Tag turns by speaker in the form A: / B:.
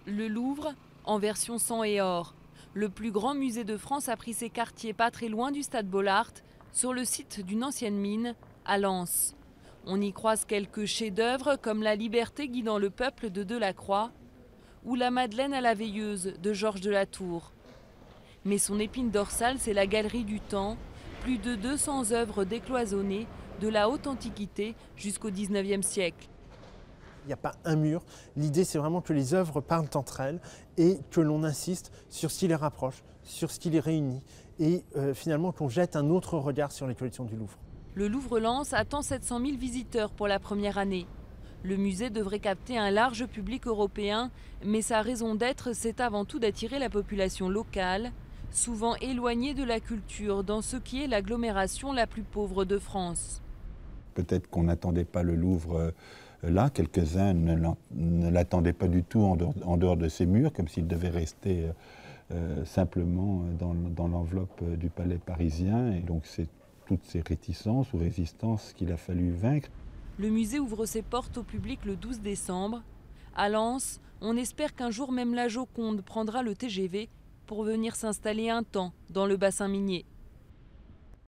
A: Le Louvre, en version sang et or. Le plus grand musée de France a pris ses quartiers pas très loin du stade Bollaert, sur le site d'une ancienne mine, à Lens. On y croise quelques chefs-d'œuvre comme La Liberté guidant le peuple de Delacroix ou La Madeleine à la veilleuse de Georges de la Tour. Mais son épine dorsale, c'est la Galerie du Temps, plus de 200 œuvres décloisonnées de la haute antiquité jusqu'au 19e siècle.
B: Il n'y a pas un mur. L'idée, c'est vraiment que les œuvres parlent entre elles et que l'on insiste sur ce qui les rapproche, sur ce qui les réunit et finalement qu'on jette un autre regard sur les collections du Louvre.
A: Le Louvre-Lens attend 700 000 visiteurs pour la première année. Le musée devrait capter un large public européen, mais sa raison d'être, c'est avant tout d'attirer la population locale, souvent éloignée de la culture dans ce qui est l'agglomération la plus pauvre de France.
C: Peut-être qu'on n'attendait pas le Louvre là, quelques-uns ne l'attendaient pas du tout en dehors de ces murs, comme s'il devait rester simplement dans l'enveloppe du palais parisien. Et donc c'est toutes ces réticences ou résistances qu'il a fallu vaincre.
A: Le musée ouvre ses portes au public le 12 décembre. À Lens, on espère qu'un jour même la Joconde prendra le TGV pour venir s'installer un temps dans le bassin minier.